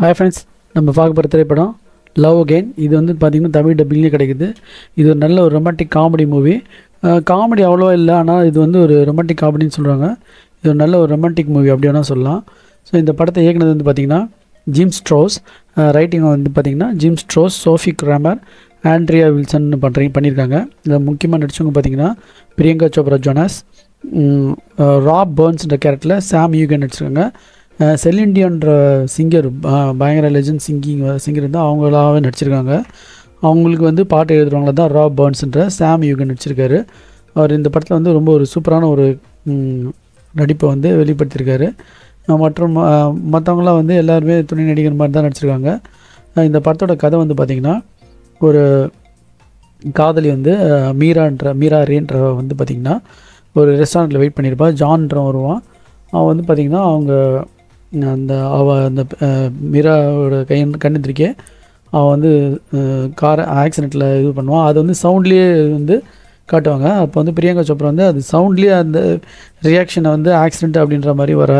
Hi friends, நம்ம பார்க்க போகிற திரைப்படம் லவ் அகெயின். இது வந்து பார்த்திங்கன்னா தமிழ் டப்பிங்லேயே கிடைக்குது. இது ஒரு நல்ல ஒரு ரொமான்டிக் காமெடி மூவி. காமெடி அவ்வளோவா இல்லை, ஆனால் இது வந்து ஒரு ரொமான்டிக் காமெடின்னு சொல்கிறாங்க. இது ஒரு நல்ல ஒரு ரொமான்டிக் மூவி அப்படி வேணால் சொல்லலாம். ஸோ இந்த படத்தை இயக்குனது வந்து பார்த்திங்கன்னா ஜிம் ஸ்ட்ரோஸ், ரைட்டிங் வந்து பார்த்திங்கன்னா Jim Strouse, Sofie Cramer, Andrea Wilson பண்ணியிருக்காங்க. இதில் முக்கியமாக நடித்தவங்க பார்த்திங்கன்னா பிரியங்கா சோப்ரா ஜோனாஸ், ராப் பர்ன்ஸ்ன்ற கேரக்டரில் சாம் யூகன் நடிச்சிருக்காங்க. செலிண்டியன்ற சிங்கர், பயங்கர லெஜண்ட் சிங்கர் வந்து அவங்களாவே நடிச்சிருக்காங்க. அவங்களுக்கு வந்து பாட்டு எழுதுறவங்கள தான் ராப் பர்ன்ஸ்ன்ற சாம் யூகன் நடிச்சிருக்காரு. அவர் இந்த படத்தில் வந்து ரொம்ப ஒரு சூப்பரான ஒரு நடிப்பை வந்து வெளிப்படுத்தியிருக்காரு. மற்றும் மற்றவங்களாம் வந்து எல்லாருமே துணை நடிகர் மாதிரி தான் நடிச்சிருக்காங்க. இந்த படத்தோட கதை வந்து பார்த்திங்கன்னா, ஒரு காதலி வந்து மீரா ரேன்ற வந்து பார்த்திங்கன்னா ஒரு ரெஸ்டாரண்ட்டில் வெயிட் பண்ணியிருப்பா. ஜான்ற வருவான். அவன் வந்து பார்த்திங்கன்னா அந்த மீராவோட கண்ணெதிரிக்கே அவன் வந்து கார் ஆக்சிடெண்ட்டில் இது பண்ணுவான். அது வந்து சவுண்ட்லேயே வந்து காட்டுவாங்க. அப்போ வந்து பிரியங்கா சோப்ரா வந்து அது சவுண்ட்லேயே அந்த ரியாக்ஷனை வந்து ஆக்சிடெண்ட் அப்படின்ற மாதிரி வர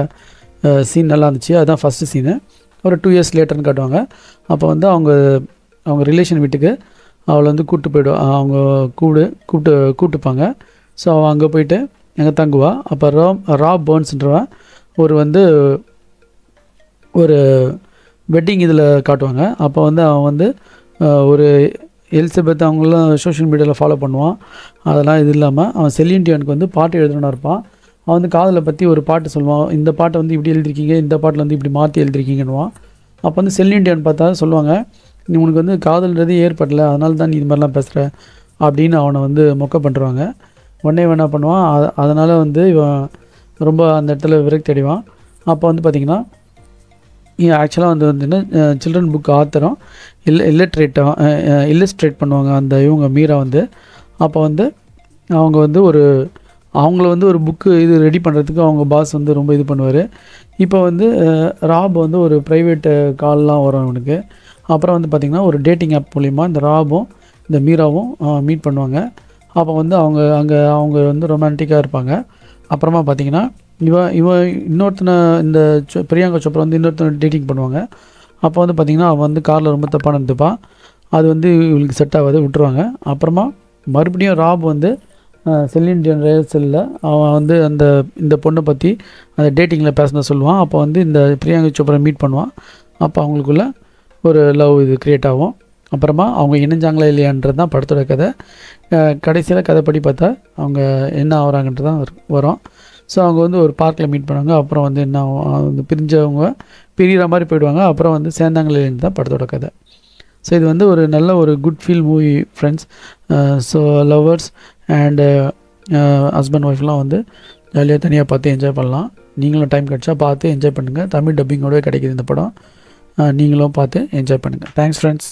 சீன் நல்லா இருந்துச்சு. அதுதான் ஃபஸ்ட்டு சீனு. ஒரு 2 years லேட்டர்னு காட்டுவாங்க. அப்போ வந்து அவங்க ரிலேஷன் வீட்டுக்கு அவளை வந்து அவங்க கூப்பிட்டுப்பாங்க. ஸோ அவள் அங்கே போயிட்டு எங்கே தங்குவா. அப்போ ராப் பர்ன்ஸ்ன்றவன் ஒரு வெட்டிங் இதில் காட்டுவாங்க. அப்போ வந்து அவன் வந்து ஒரு எலிசபெத் அவங்களாம் சோஷியல் மீடியாவில் ஃபாலோ பண்ணுவான். அதெல்லாம் இது இல்லாமல் அவன் செலிண்டியனுக்கு வந்து பாட்டு எழுதுனா இருப்பான். அவன் வந்து காதலை பற்றி ஒரு பாட்டு சொல்லுவான். இந்த பாட்டை வந்து இப்படி எழுதிருக்கீங்க, இந்த பாட்டில் வந்து இப்படி மாற்றி எழுதிருக்கீங்கன்னுவான். அப்போ வந்து செலிண்டியன் பார்த்தா சொல்லுவாங்க, நீ உனக்கு வந்து காதல்ன்றது ஏற்படலை, அதனால தான் நீ இது மாதிரிலாம் பேசுகிற அப்படின்னு அவனை வந்து மொக்க பண்ணுறாங்க. உடனே என்ன பண்ணுவான், அதனால் வந்து இவன் ரொம்ப அந்த இடத்துல விரக்தி அடைவான். அப்போ வந்து பார்த்திங்கன்னா ஆக்சுவலாக வந்து சில்ட்ரன் புக் ஆத்தரும் இல்லஸ்ட்ரேட் பண்ணுவாங்க அந்த இவங்க மீரா வந்து. அப்போ வந்து அவங்கள வந்து ஒரு புக்கு இது ரெடி பண்ணுறதுக்கு அவங்க பாஸ் வந்து ரொம்ப இது பண்ணுவார். இப்போ வந்து ராப் வந்து ஒரு ப்ரைவேட்டு கால்லாம் வரும் அவனுக்கு. அப்புறம் வந்து பார்த்திங்கன்னா ஒரு டேட்டிங் ஆப் மூலிமா இந்த ராபும் இந்த மீராவும் மீட் பண்ணுவாங்க. அப்போ வந்து அவங்க வந்து ரொமான்டிக்காக இருப்பாங்க. அப்புறமா பார்த்திங்கன்னா இவன் இன்னொருத்தனை இந்த பிரியங்கா சோப்ரா வந்து இன்னொருத்தனை டேட்டிங் பண்ணுவாங்க. அப்போ வந்து பார்த்திங்கன்னா அவன் வந்து காரில் ரொம்ப தப்பாக நடந்துப்பான். அது வந்து இவளுக்கு செட் ஆகாது, விட்டுருவாங்க. அப்புறமா மறுபடியும் ராப் வந்து செலிண்டியன் ரேல்ஸில் அவன் வந்து இந்த பொண்ணை பற்றி அந்த டேட்டிங்கில் பேசின சொல்லுவான். அப்போ வந்து இந்த பிரியங்கா சோப்ரா மீட் பண்ணுவான். அப்போ அவங்களுக்குள்ள ஒரு லவ் இது க்ரியேட் ஆகும். அப்புறமா அவங்க இணைஞ்சாங்களா இல்லையான்றது தான் படத்தோட கதை. கடைசியில் கதைப்படி பார்த்தா அவங்க என்ன ஆகிறாங்கன்றது தான் வரும். ஸோ அவங்க வந்து ஒரு பார்க்கில் மீட் பண்ணுவாங்க. அப்புறம் வந்து என்ன வந்து பிரிஞ்சவங்க பிரிகிற மாதிரி போயிடுவாங்க. அப்புறம் வந்து சேர்ந்தாங்களேன்னு தான் படத்தோட கதை. ஸோ இது வந்து ஒரு நல்ல ஒரு good feel movie friends. So lovers and husband ஒய்ஃப்லாம் வந்து ஜாலியாக தனியாக பார்த்து என்ஜாய் பண்ணலாம். நீங்களும் டைம் கிடச்சா பார்த்து என்ஜாய் பண்ணுங்கள். தமிழ் டப்பிங்கோடவே கிடைக்கிது இந்த படம். நீங்களும் பார்த்து என்ஜாய் பண்ணுங்கள். Thanks friends.